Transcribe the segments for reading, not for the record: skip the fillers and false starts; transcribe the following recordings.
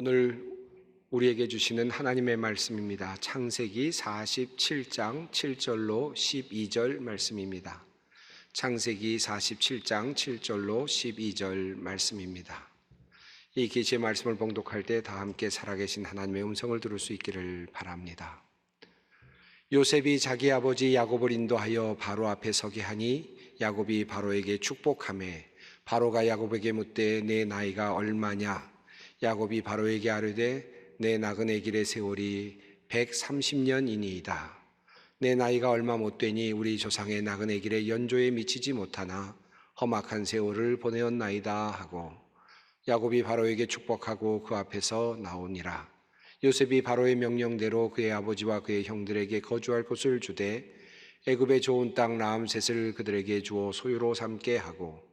오늘 우리에게 주시는 하나님의 말씀입니다. 창세기 47장 7절로 12절 말씀입니다. 창세기 47장 7절로 12절 말씀입니다. 이 계시의 말씀을 봉독할 때 다 함께 살아계신 하나님의 음성을 들을 수 있기를 바랍니다. 요셉이 자기 아버지 야곱을 인도하여 바로 앞에 서게 하니 야곱이 바로에게 축복하매 바로가 야곱에게 묻되 내 나이가 얼마냐? 야곱이 바로에게 아뢰되 내 나그네 길의 세월이 130년이니이다. 내 나이가 얼마 못되니 우리 조상의 나그네 길의 연조에 미치지 못하나 험악한 세월을 보내었나이다 하고 야곱이 바로에게 축복하고 그 앞에서 나오니라. 요셉이 바로의 명령대로 그의 아버지와 그의 형들에게 거주할 곳을 주되 애굽의 좋은 땅 라암셋을 그들에게 주어 소유로 삼게 하고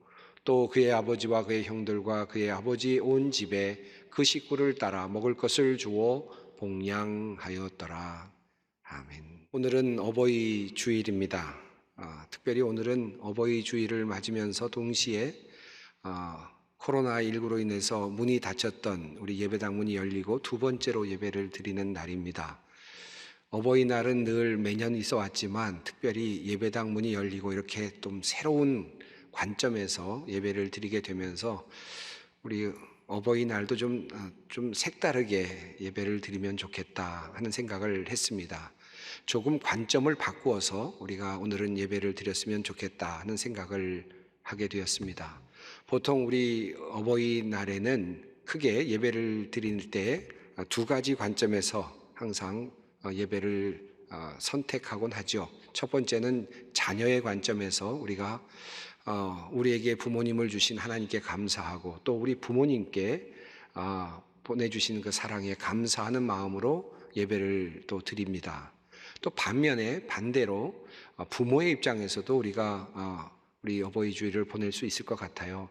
또 그의 아버지와 그의 형들과 그의 아버지 온 집에 그 식구를 따라 먹을 것을 주어 복량하였더라. 아멘. 오늘은 어버이 주일입니다. 특별히 오늘은 어버이 주일을 맞으면서 동시에 코로나19로 인해서 문이 닫혔던 우리 예배당 문이 열리고 두 번째로 예배를 드리는 날입니다. 어버이날은 늘 매년 있어 왔지만 특별히 예배당 문이 열리고 이렇게 좀 새로운 관점에서 예배를 드리게 되면서 우리 어버이날도 좀 색다르게 예배를 드리면 좋겠다 하는 생각을 했습니다. 조금 관점을 바꾸어서 우리가 오늘은 예배를 드렸으면 좋겠다 하는 생각을 하게 되었습니다. 보통 우리 어버이날에는 크게 예배를 드릴 때 두 가지 관점에서 항상 예배를 선택하곤 하죠. 첫 번째는 자녀의 관점에서 우리가 우리에게 부모님을 주신 하나님께 감사하고 또 우리 부모님께 보내주신 그 사랑에 감사하는 마음으로 예배를 또 드립니다. 또 반대로 부모의 입장에서도 우리가 우리 어버이 주일을 보낼 수 있을 것 같아요.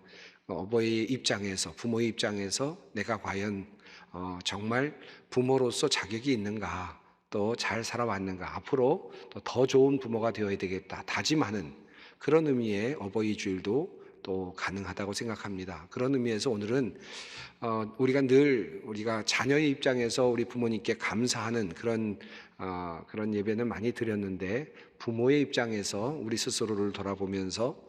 어버이 입장에서, 부모의 입장에서 내가 과연 정말 부모로서 자격이 있는가, 또 잘 살아왔는가, 앞으로 더 좋은 부모가 되어야 되겠다 다짐하는 그런 의미의 어버이 주일도 또 가능하다고 생각합니다. 그런 의미에서 오늘은 우리가 자녀의 입장에서 우리 부모님께 감사하는 그런 예배는 많이 드렸는데 부모의 입장에서 우리 스스로를 돌아보면서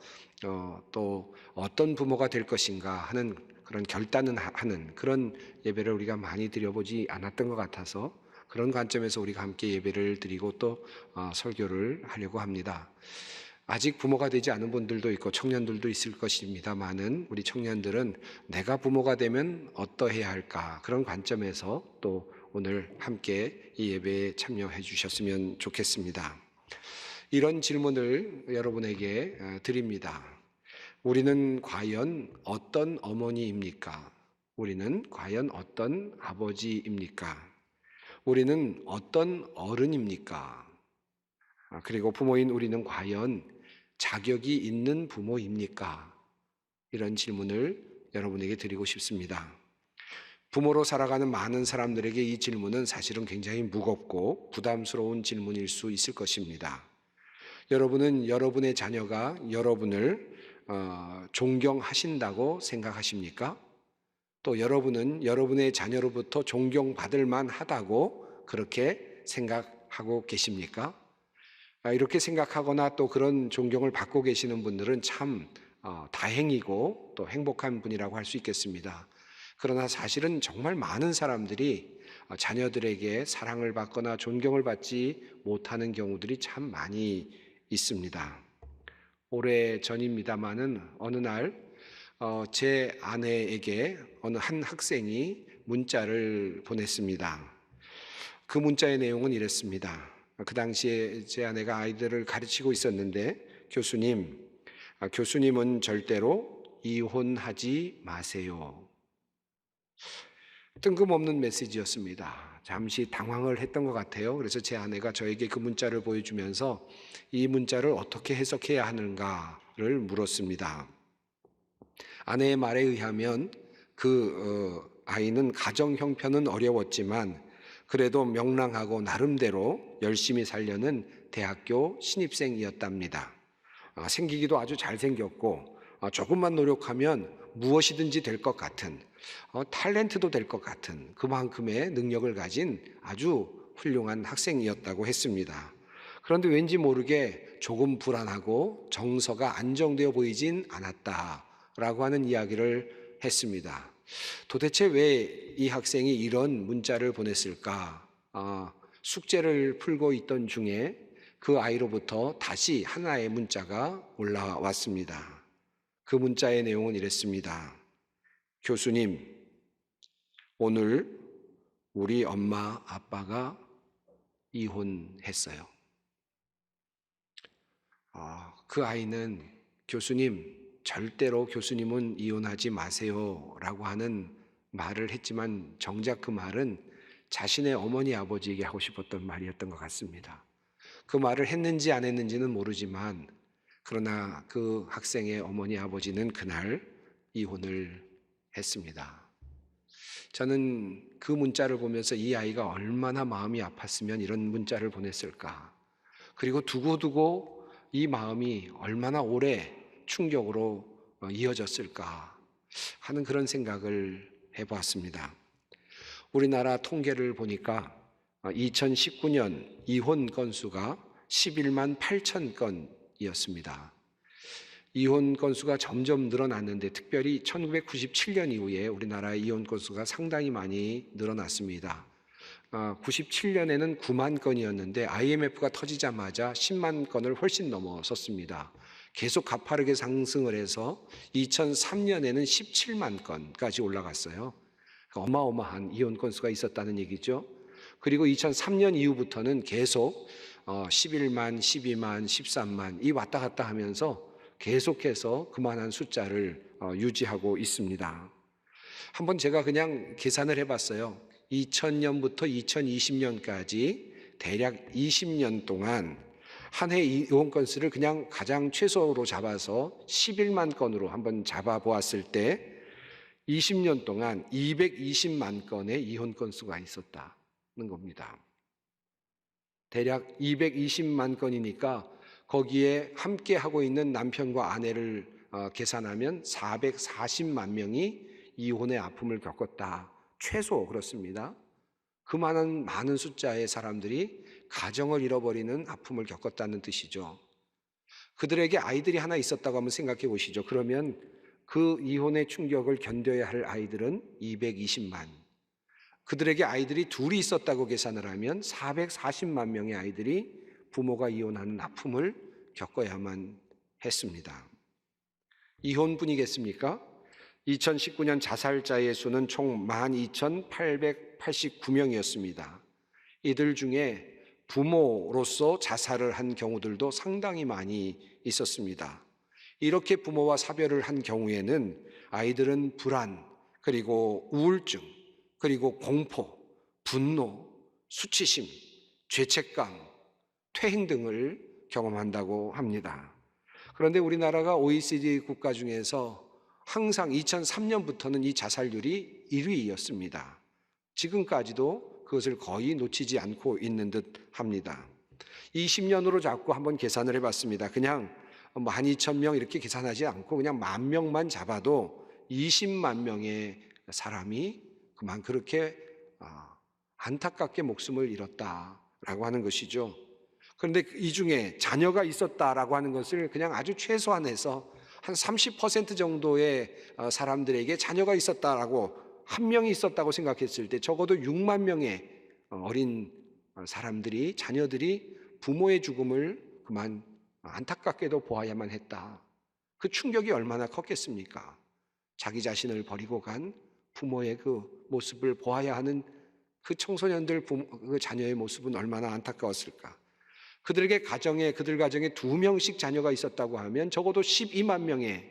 또 어떤 부모가 될 것인가 하는 그런 결단을 하는 그런 예배를 우리가 많이 드려보지 않았던 것 같아서 그런 관점에서 우리가 함께 예배를 드리고 또 설교를 하려고 합니다. 아직 부모가 되지 않은 분들도 있고 청년들도 있을 것입니다만은 우리 청년들은 내가 부모가 되면 어떠해야 할까 그런 관점에서 또 오늘 함께 이 예배에 참여해 주셨으면 좋겠습니다. 이런 질문을 여러분에게 드립니다. 우리는 과연 어떤 어머니입니까? 우리는 과연 어떤 아버지입니까? 우리는 어떤 어른입니까? 그리고 부모인 우리는 과연 자격이 있는 부모입니까? 이런 질문을 여러분에게 드리고 싶습니다. 부모로 살아가는 많은 사람들에게 이 질문은 사실은 굉장히 무겁고 부담스러운 질문일 수 있을 것입니다. 여러분은 여러분의 자녀가 여러분을 존경하신다고 생각하십니까? 또 여러분은 여러분의 자녀로부터 존경받을 만하다고 그렇게 생각하고 계십니까? 이렇게 생각하거나 또 그런 존경을 받고 계시는 분들은 참 다행이고 또 행복한 분이라고 할 수 있겠습니다. 그러나 사실은 정말 많은 사람들이 자녀들에게 사랑을 받거나 존경을 받지 못하는 경우들이 참 많이 있습니다. 오래 전입니다마는 어느 날 제 아내에게 어느 한 학생이 문자를 보냈습니다. 그 문자의 내용은 이랬습니다. 그 당시에 제 아내가 아이들을 가르치고 있었는데 교수님은 절대로 이혼하지 마세요. 뜬금없는 메시지였습니다. 잠시 당황을 했던 것 같아요. 그래서 제 아내가 저에게 그 문자를 보여주면서 이 문자를 어떻게 해석해야 하는가를 물었습니다. 아내의 말에 의하면 그 아이는 가정 형편은 어려웠지만 그래도 명랑하고 나름대로 열심히 살려는 대학교 신입생이었답니다. 생기기도 아주 잘생겼고 조금만 노력하면 무엇이든지 될 것 같은, 탤런트도 될 것 같은 그만큼의 능력을 가진 아주 훌륭한 학생이었다고 했습니다. 그런데 왠지 모르게 조금 불안하고 정서가 안정되어 보이진 않았다라고 하는 이야기를 했습니다. 도대체 왜 이 학생이 이런 문자를 보냈을까? 숙제를 풀고 있던 중에 그 아이로부터 다시 하나의 문자가 올라왔습니다. 그 문자의 내용은 이랬습니다. 교수님, 오늘 우리 엄마 아빠가 이혼했어요. 그 아이는 교수님, 절대로 교수님은 이혼하지 마세요 라고 하는 말을 했지만 정작 그 말은 자신의 어머니 아버지에게 하고 싶었던 말이었던 것 같습니다. 그 말을 했는지 안 했는지는 모르지만 그러나 그 학생의 어머니 아버지는 그날 이혼을 했습니다. 저는 그 문자를 보면서 이 아이가 얼마나 마음이 아팠으면 이런 문자를 보냈을까. 그리고 두고두고 이 마음이 얼마나 오래 충격으로 이어졌을까 하는 그런 생각을 해보았습니다. 우리나라 통계를 보니까 2019년 이혼 건수가 11만 8천 건이었습니다. 이혼 건수가 점점 늘어났는데 특별히 1997년 이후에 우리나라의 이혼 건수가 상당히 많이 늘어났습니다. 97년에는 9만 건이었는데 IMF가 터지자마자 10만 건을 훨씬 넘어섰습니다. 계속 가파르게 상승을 해서 2003년에는 17만 건까지 올라갔어요. 어마어마한 이혼 건수가 있었다는 얘기죠. 그리고 2003년 이후부터는 계속 11만, 12만, 13만 이 왔다 갔다 하면서 계속해서 그만한 숫자를 유지하고 있습니다. 한번 제가 그냥 계산을 해봤어요. 2000년부터 2020년까지 대략 20년 동안 한 해 이혼 건수를 그냥 가장 최소로 잡아서 11만 건으로 한번 잡아보았을 때 20년 동안 220만 건의 이혼 건수가 있었다는 겁니다. 대략 220만 건이니까 거기에 함께 하고 있는 남편과 아내를 계산하면 440만 명이 이혼의 아픔을 겪었다. 최소 그렇습니다. 그만한 많은 숫자의 사람들이 가정을 잃어버리는 아픔을 겪었다는 뜻이죠. 그들에게 아이들이 하나 있었다고 한번 생각해 보시죠. 그러면 그 이혼의 충격을 견뎌야 할 아이들은 220만. 그들에게 아이들이 둘이 있었다고 계산을 하면 440만 명의 아이들이 부모가 이혼하는 아픔을 겪어야만 했습니다. 이혼뿐이겠습니까? 2019년 자살자의 수는 총 12,889명이었습니다. 이들 중에 부모로서 자살을 한 경우들도 상당히 많이 있었습니다. 이렇게 부모와 사별을 한 경우에는 아이들은 불안, 그리고 우울증, 그리고 공포, 분노, 수치심, 죄책감, 퇴행 등을 경험한다고 합니다. 그런데 우리나라가 OECD 국가 중에서 항상 2003년부터는 이 자살률이 1위였습니다. 지금까지도 그것을 거의 놓치지 않고 있는 듯 합니다. 20년으로 잡고 한번 계산을 해봤습니다. 그냥 12,000명 이렇게 계산하지 않고 그냥 10,000명만 잡아도 20만 명의 사람이 그만 그렇게 안타깝게 목숨을 잃었다라고 하는 것이죠. 그런데 이 중에 자녀가 있었다라고 하는 것을 그냥 아주 최소한해서 한 30% 정도의 사람들에게 자녀가 있었다라고 한 명이 있었다고 생각했을 때 적어도 6만 명의 어린 사람들이 자녀들이 부모의 죽음을 그만 안타깝게도 보아야만 했다. 그 충격이 얼마나 컸겠습니까? 자기 자신을 버리고 간 부모의 그 모습을 보아야 하는 그 청소년들 그 자녀의 모습은 얼마나 안타까웠을까? 그들 가정에 2명씩 자녀가 있었다고 하면 적어도 12만 명의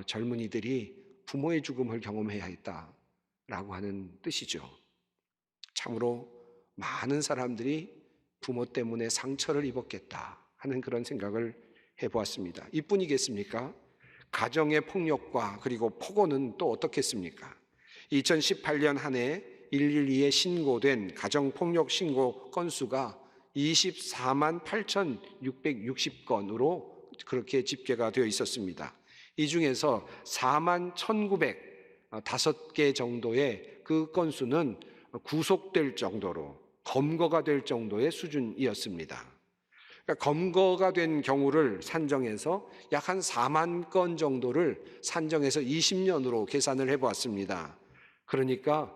젊은이들이 부모의 죽음을 경험해야 했다라고 하는 뜻이죠. 참으로 많은 사람들이 부모 때문에 상처를 입었겠다 하는 그런 생각을 해보았습니다. 이뿐이겠습니까? 가정의 폭력과 그리고 폭언은 또 어떻겠습니까? 2018년 한 해 112에 신고된 가정폭력 신고 건수가 24만 8,660건으로 그렇게 집계가 되어 있었습니다. 이 중에서 41,905개 정도의 그 건수는 구속될 정도로 검거가 될 정도의 수준이었습니다. 그러니까 검거가 된 경우를 산정해서 약 한 4만 건 정도를 산정해서 20년으로 계산을 해보았습니다. 그러니까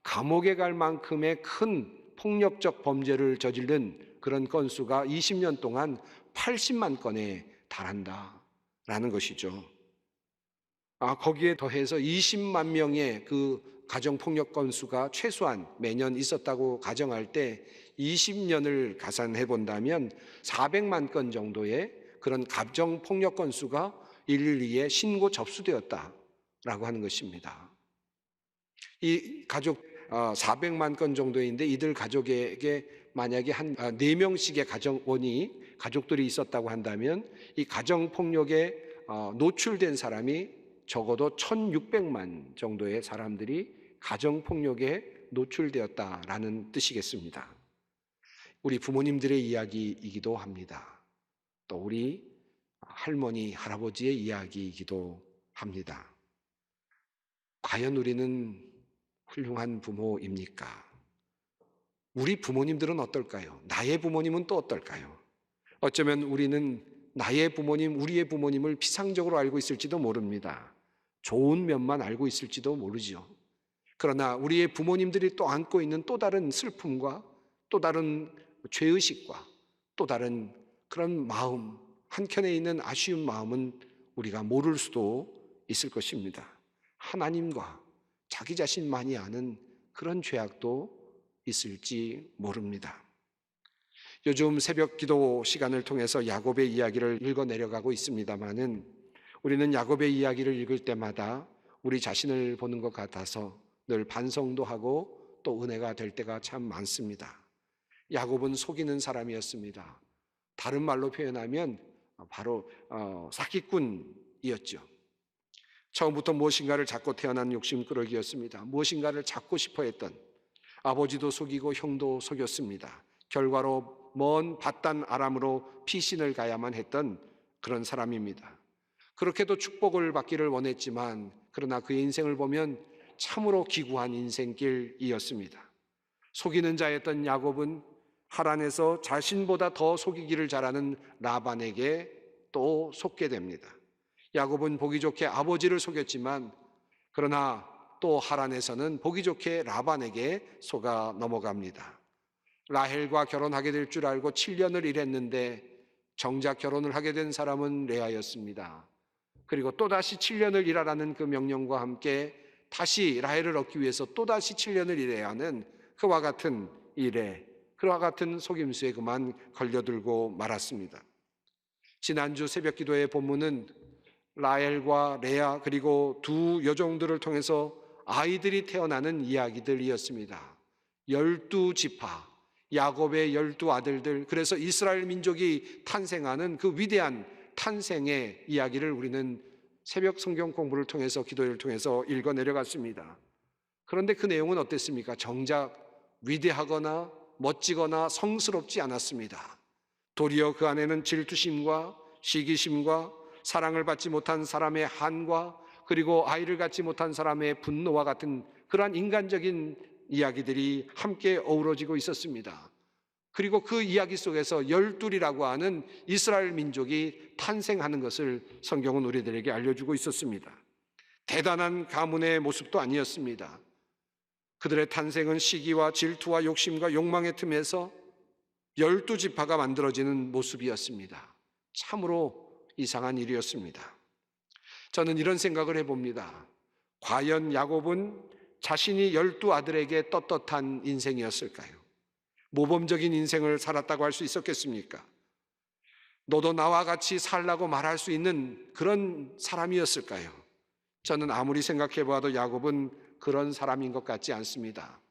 감옥에 갈 만큼의 큰 폭력적 범죄를 저지른 그런 건수가 20년 동안 80만 건에 달한다라는 것이죠. 거기에 더해서 20만 명의 그 가정폭력 건수가 최소한 매년 있었다고 가정할 때 20년을 가산해 본다면 400만 건 정도의 그런 가정폭력 건수가 112에 신고 접수되었다라고 하는 것입니다. 이 가족 400만 건 정도인데 이들 가족에게 만약에 한 4명씩의 가족들이 있었다고 한다면 이 가정폭력에 노출된 사람이 적어도 1600만 정도의 사람들이 가정폭력에 노출되었다라는 뜻이겠습니다. 우리 부모님들의 이야기이기도 합니다. 또 우리 할머니, 할아버지의 이야기이기도 합니다. 과연 우리는 훌륭한 부모입니까? 우리 부모님들은 어떨까요? 나의 부모님은 또 어떨까요? 어쩌면 우리는 나의 부모님, 우리의 부모님을 피상적으로 알고 있을지도 모릅니다. 좋은 면만 알고 있을지도 모르죠. 그러나 우리의 부모님들이 또 안고 있는 또 다른 슬픔과 또 다른 죄의식과 또 다른 그런 마음, 한켠에 있는 아쉬운 마음은 우리가 모를 수도 있을 것입니다. 하나님과 자기 자신만이 아는 그런 죄악도 있을지 모릅니다. 요즘 새벽 기도 시간을 통해서 야곱의 이야기를 읽어 내려가고 있습니다마는 우리는 야곱의 이야기를 읽을 때마다 우리 자신을 보는 것 같아서 늘 반성도 하고 또 은혜가 될 때가 참 많습니다. 야곱은 속이는 사람이었습니다. 다른 말로 표현하면 바로 사기꾼이었죠. 처음부터 무엇인가를 잡고 태어난 욕심꾸러기였습니다. 무엇인가를 잡고 싶어 했던, 아버지도 속이고 형도 속였습니다. 결과로 먼 밧단 아람으로 피신을 가야만 했던 그런 사람입니다. 그렇게도 축복을 받기를 원했지만 그러나 그의 인생을 보면 참으로 기구한 인생길이었습니다. 속이는 자였던 야곱은 하란에서 자신보다 더 속이기를 잘하는 라반에게 또 속게 됩니다. 야곱은 보기 좋게 아버지를 속였지만 그러나 또 하란에서는 보기 좋게 라반에게 속아 넘어갑니다. 라헬과 결혼하게 될 줄 알고 7년을 일했는데 정작 결혼을 하게 된 사람은 레아였습니다. 그리고 또다시 7년을 일하라는 그 명령과 함께 다시 라헬을 얻기 위해서 또다시 7년을 일해야 하는 그와 같은 일에, 그와 같은 속임수에 그만 걸려들고 말았습니다. 지난주 새벽 기도의 본문은 라헬과 레아 그리고 두 여종들을 통해서 아이들이 태어나는 이야기들이었습니다. 12지파, 야곱의 12아들들, 그래서 이스라엘 민족이 탄생하는 그 위대한 탄생의 이야기를 우리는 새벽 성경 공부를 통해서, 기도를 통해서 읽어 내려갔습니다. 그런데 그 내용은 어땠습니까? 정작 위대하거나 멋지거나 성스럽지 않았습니다. 도리어 그 안에는 질투심과 시기심과 사랑을 받지 못한 사람의 한과 그리고 아이를 갖지 못한 사람의 분노와 같은 그러한 인간적인 이야기들이 함께 어우러지고 있었습니다. 그리고 그 이야기 속에서 열둘이라고 하는 이스라엘 민족이 탄생하는 것을 성경은 우리들에게 알려주고 있었습니다. 대단한 가문의 모습도 아니었습니다. 그들의 탄생은 시기와 질투와 욕심과 욕망의 틈에서 12지파가 만들어지는 모습이었습니다. 참으로 이상한 일이었습니다. 저는 이런 생각을 해봅니다. 과연 야곱은 자신이 12아들에게 떳떳한 인생이었을까요? 모범적인 인생을 살았다고 할 수 있었겠습니까? 너도 나와 같이 살라고 말할 수 있는 그런 사람이었을까요? 저는 아무리 생각해 봐도 야곱은 그런 사람인 것 같지 않습니다.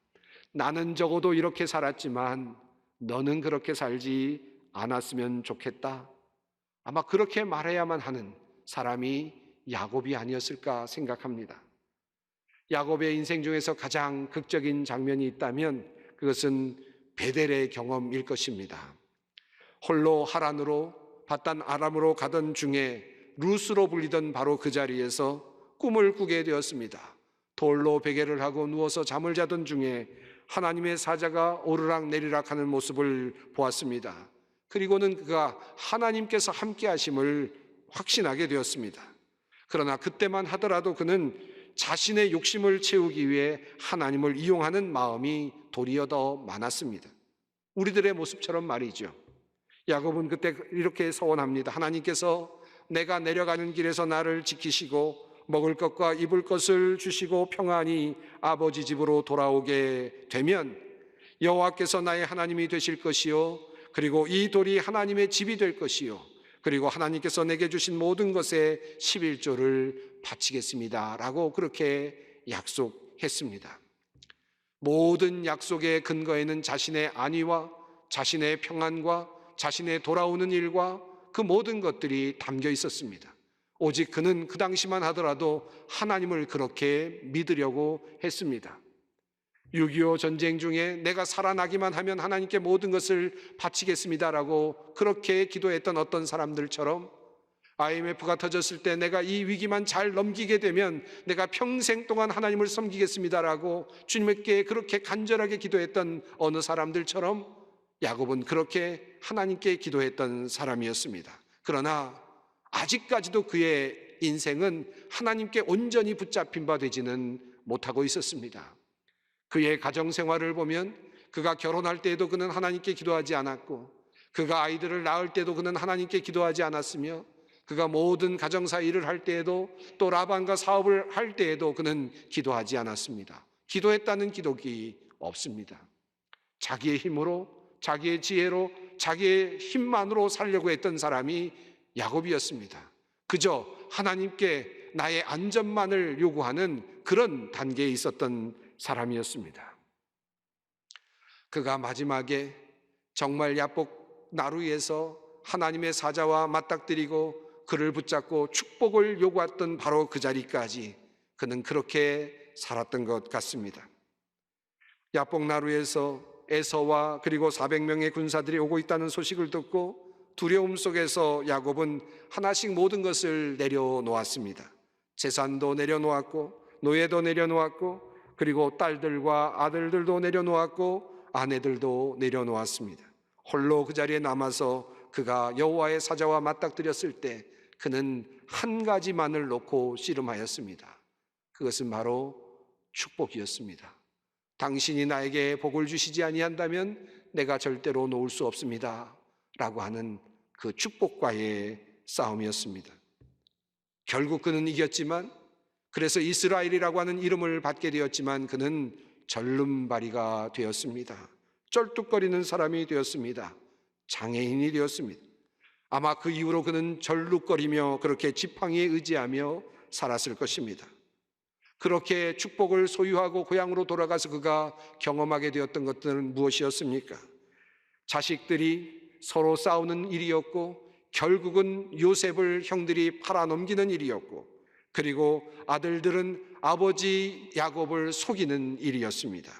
나는 적어도 이렇게 살았지만 너는 그렇게 살지 않았으면 좋겠다. 아마 그렇게 말해야만 하는 사람이 야곱이 아니었을까 생각합니다. 야곱의 인생 중에서 가장 극적인 장면이 있다면 그것은 베델의 경험일 것입니다. 홀로 하란으로 밧단 아람으로 가던 중에 루스로 불리던 바로 그 자리에서 꿈을 꾸게 되었습니다. 돌로 베개를 하고 누워서 잠을 자던 중에 하나님의 사자가 오르락 내리락 하는 모습을 보았습니다. 그리고는 그가 하나님께서 함께 하심을 확신하게 되었습니다. 그러나 그때만 하더라도 그는 자신의 욕심을 채우기 위해 하나님을 이용하는 마음이 도리어 더 많았습니다. 우리들의 모습처럼 말이죠. 야곱은 그때 이렇게 서원합니다. 하나님께서 내가 내려가는 길에서 나를 지키시고 먹을 것과 입을 것을 주시고 평안히 아버지 집으로 돌아오게 되면 여호와께서 나의 하나님이 되실 것이요 그리고 이 돌이 하나님의 집이 될 것이요 그리고 하나님께서 내게 주신 모든 것에 11조를 바치겠습니다 라고 그렇게 약속했습니다. 모든 약속의 근거에는 자신의 안위와 자신의 평안과 자신의 돌아오는 일과 그 모든 것들이 담겨 있었습니다. 오직 그는 그 당시만 하더라도 하나님을 그렇게 믿으려고 했습니다. 6.25 전쟁 중에 내가 살아나기만 하면 하나님께 모든 것을 바치겠습니다라고 그렇게 기도했던 어떤 사람들처럼 IMF가 터졌을 때 내가 이 위기만 잘 넘기게 되면 내가 평생 동안 하나님을 섬기겠습니다라고 주님께 그렇게 간절하게 기도했던 어느 사람들처럼 야곱은 그렇게 하나님께 기도했던 사람이었습니다. 그러나 아직까지도 그의 인생은 하나님께 온전히 붙잡힌 바 되지는 못하고 있었습니다. 그의 가정생활을 보면 그가 결혼할 때에도 그는 하나님께 기도하지 않았고 그가 아이들을 낳을 때도 그는 하나님께 기도하지 않았으며 그가 모든 가정사 일을 할 때에도 또 라반과 사업을 할 때에도 그는 기도하지 않았습니다. 기도했다는 기록이 없습니다. 자기의 힘으로 자기의 지혜로 자기의 힘만으로 살려고 했던 사람이 야곱이었습니다. 그저 하나님께 나의 안전만을 요구하는 그런 단계에 있었던 사람이었습니다. 그가 마지막에 정말 야복 나루에서 하나님의 사자와 맞닥뜨리고 그를 붙잡고 축복을 요구했던 바로 그 자리까지 그는 그렇게 살았던 것 같습니다. 야복 나루에서 에서와 그리고 400명의 군사들이 오고 있다는 소식을 듣고 두려움 속에서 야곱은 하나씩 모든 것을 내려놓았습니다. 재산도 내려놓았고 노예도 내려놓았고 그리고 딸들과 아들들도 내려놓았고 아내들도 내려놓았습니다. 홀로 그 자리에 남아서 그가 여호와의 사자와 맞닥뜨렸을 때 그는 한 가지만을 놓고 씨름하였습니다. 그것은 바로 축복이었습니다. 당신이 나에게 복을 주시지 아니한다면 내가 절대로 놓을 수 없습니다 라고 하는 그 축복과의 싸움이었습니다. 결국 그는 이겼지만 그래서 이스라엘이라고 하는 이름을 받게 되었지만 그는 절름발이가 되었습니다. 쩔뚝거리는 사람이 되었습니다. 장애인이 되었습니다. 아마 그 이후로 그는 절룩거리며 그렇게 지팡이에 의지하며 살았을 것입니다. 그렇게 축복을 소유하고 고향으로 돌아가서 그가 경험하게 되었던 것들은 무엇이었습니까? 자식들이 서로 싸우는 일이었고 결국은 요셉을 형들이 팔아넘기는 일이었고 그리고 아들들은 아버지 야곱을 속이는 일이었습니다.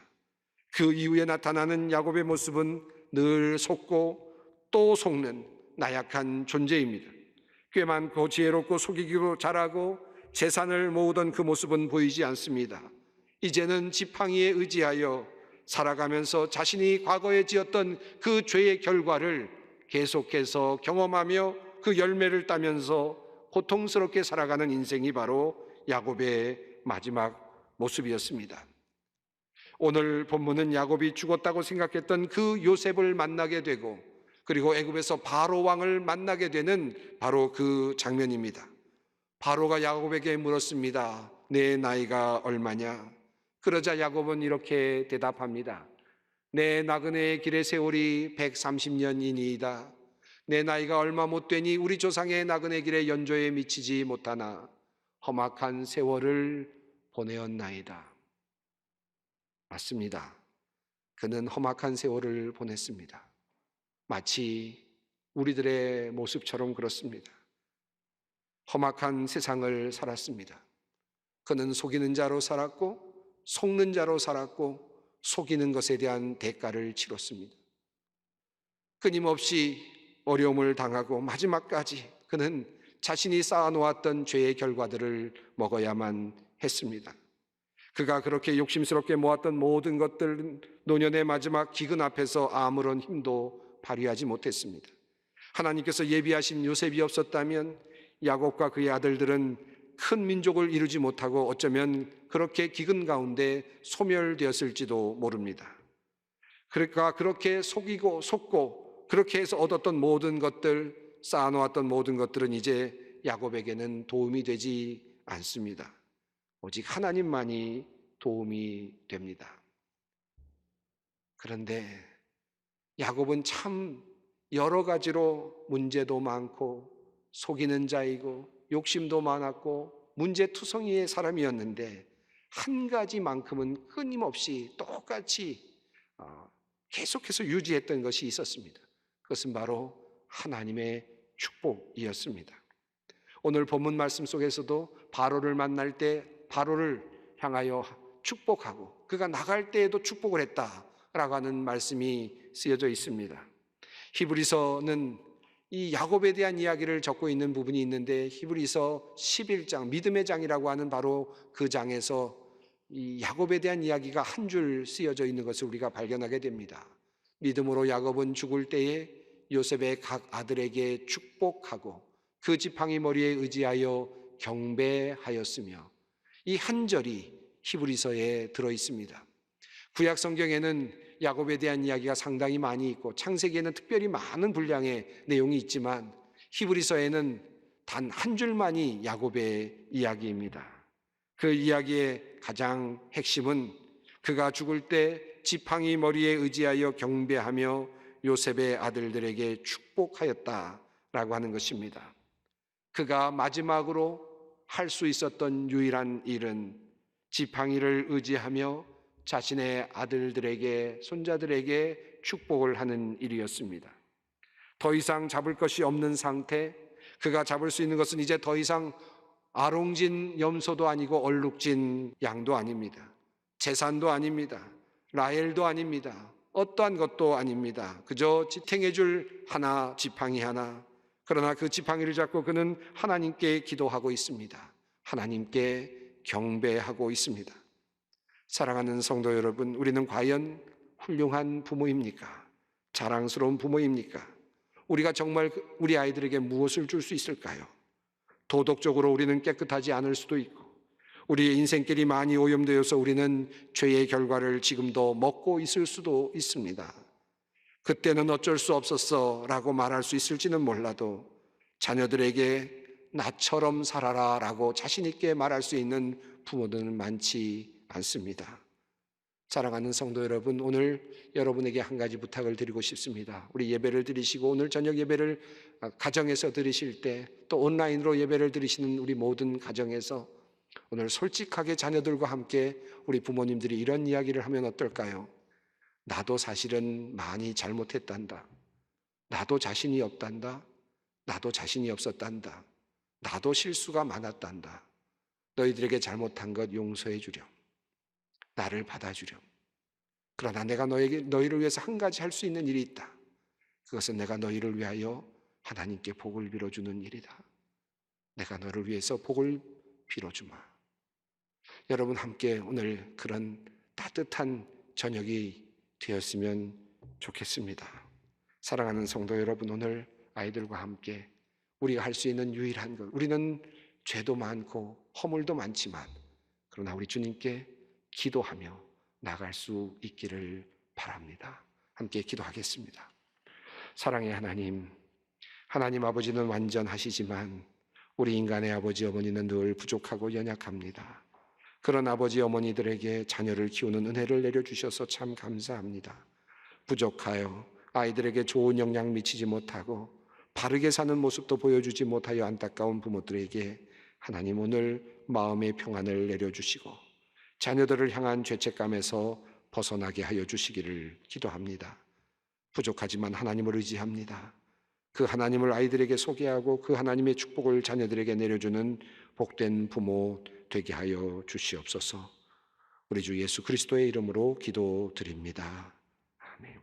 그 이후에 나타나는 야곱의 모습은 늘 속고 또 속는 나약한 존재입니다. 꽤 많고 지혜롭고 속이기로 잘하고 재산을 모으던 그 모습은 보이지 않습니다. 이제는 지팡이에 의지하여 살아가면서 자신이 과거에 지었던 그 죄의 결과를 계속해서 경험하며 그 열매를 따면서 고통스럽게 살아가는 인생이 바로 야곱의 마지막 모습이었습니다. 오늘 본문은 야곱이 죽었다고 생각했던 그 요셉을 만나게 되고 그리고 애굽에서 바로 왕을 만나게 되는 바로 그 장면입니다. 바로가 야곱에게 물었습니다. 내 나이가 얼마냐? 그러자 야곱은 이렇게 대답합니다. 내 나그네의 길의 세월이 130년이니이다. 내 나이가 얼마 못 되니 우리 조상의 나그네 길의 연조에 미치지 못하나 험악한 세월을 보내었나이다. 맞습니다. 그는 험악한 세월을 보냈습니다. 마치 우리들의 모습처럼 그렇습니다. 험악한 세상을 살았습니다. 그는 속이는 자로 살았고 속는 자로 살았고 속이는 것에 대한 대가를 치렀습니다. 끊임없이 어려움을 당하고 마지막까지 그는 자신이 쌓아놓았던 죄의 결과들을 먹어야만 했습니다. 그가 그렇게 욕심스럽게 모았던 모든 것들은 노년의 마지막 기근 앞에서 아무런 힘도 발휘하지 못했습니다. 하나님께서 예비하신 요셉이 없었다면 야곱과 그의 아들들은 큰 민족을 이루지 못하고 어쩌면 그렇게 기근 가운데 소멸되었을지도 모릅니다. 그러니까 그렇게 속고 그렇게 해서 얻었던 모든 것들, 쌓아놓았던 모든 것들은 이제 야곱에게는 도움이 되지 않습니다. 오직 하나님만이 도움이 됩니다. 그런데 야곱은 참 여러 가지로 문제도 많고 속이는 자이고 욕심도 많았고 문제투성이의 사람이었는데 한 가지만큼은 끊임없이 똑같이 계속해서 유지했던 것이 있었습니다. 그것은 바로 하나님의 축복이었습니다. 오늘 본문 말씀 속에서도 바로를 만날 때 바로를 향하여 축복하고 그가 나갈 때에도 축복을 했다라고 하는 말씀이 쓰여져 있습니다. 히브리서는 이 야곱에 대한 이야기를 적고 있는 부분이 있는데 히브리서 11장, 믿음의 장이라고 하는 바로 그 장에서 이 야곱에 대한 이야기가 한 줄 쓰여져 있는 것을 우리가 발견하게 됩니다. 믿음으로 야곱은 죽을 때에 요셉의 각 아들에게 축복하고 그 지팡이 머리에 의지하여 경배하였으며, 이 한 절이 히브리서에 들어 있습니다. 구약 성경에는 야곱에 대한 이야기가 상당히 많이 있고 창세기에는 특별히 많은 분량의 내용이 있지만 히브리서에는 단 한 줄만이 야곱의 이야기입니다. 그 이야기의 가장 핵심은 그가 죽을 때 지팡이 머리에 의지하여 경배하며 요셉의 아들들에게 축복하였다라고 하는 것입니다. 그가 마지막으로 할 수 있었던 유일한 일은 지팡이를 의지하며 자신의 아들들에게, 손자들에게 축복을 하는 일이었습니다. 더 이상 잡을 것이 없는 상태, 그가 잡을 수 있는 것은 이제 더 이상 아롱진 염소도 아니고 얼룩진 양도 아닙니다. 재산도 아닙니다. 라헬도 아닙니다. 어떠한 것도 아닙니다. 그저 지탱해줄 하나, 지팡이 하나. 그러나 그 지팡이를 잡고 그는 하나님께 기도하고 있습니다. 하나님께 경배하고 있습니다. 사랑하는 성도 여러분, 우리는 과연 훌륭한 부모입니까? 자랑스러운 부모입니까? 우리가 정말 우리 아이들에게 무엇을 줄 수 있을까요? 도덕적으로 우리는 깨끗하지 않을 수도 있고 우리의 인생길이 많이 오염되어서 우리는 죄의 결과를 지금도 먹고 있을 수도 있습니다. 그때는 어쩔 수 없었어 라고 말할 수 있을지는 몰라도 자녀들에게 나처럼 살아라 라고 자신 있게 말할 수 있는 부모들은 많지 않습니다. 사랑하는 성도 여러분, 오늘 여러분에게 한 가지 부탁을 드리고 싶습니다. 우리 예배를 드리시고 오늘 저녁 예배를 가정에서 드리실 때, 또 온라인으로 예배를 드리시는 우리 모든 가정에서 오늘 솔직하게 자녀들과 함께 우리 부모님들이 이런 이야기를 하면 어떨까요? 나도 사실은 많이 잘못했단다. 나도 자신이 없단다. 나도 자신이 없었단다. 나도 실수가 많았단다. 너희들에게 잘못한 것 용서해 주렴. 나를 받아주렴. 그러나 내가 너희를 위해서 한 가지 할 수 있는 일이 있다. 그것은 내가 너희를 위하여 하나님께 복을 빌어주는 일이다. 내가 너를 위해서 복을 빌어주마. 여러분 함께 오늘 그런 따뜻한 저녁이 되었으면 좋겠습니다. 사랑하는 성도 여러분, 오늘 아이들과 함께 우리가 할 수 있는 유일한 것, 우리는 죄도 많고 허물도 많지만 그러나 우리 주님께 기도하며 나갈 수 있기를 바랍니다. 함께 기도하겠습니다. 사랑의 하나님, 하나님 아버지는 완전하시지만 우리 인간의 아버지 어머니는 늘 부족하고 연약합니다. 그런 아버지 어머니들에게 자녀를 키우는 은혜를 내려주셔서 참 감사합니다. 부족하여 아이들에게 좋은 영향 미치지 못하고 바르게 사는 모습도 보여주지 못하여 안타까운 부모들에게 하나님 오늘 마음의 평안을 내려주시고 자녀들을 향한 죄책감에서 벗어나게 하여 주시기를 기도합니다. 부족하지만 하나님을 의지합니다. 그 하나님을 아이들에게 소개하고 그 하나님의 축복을 자녀들에게 내려주는 복된 부모 되게 하여 주시옵소서. 우리 주 예수 그리스도의 이름으로 기도드립니다. 아멘.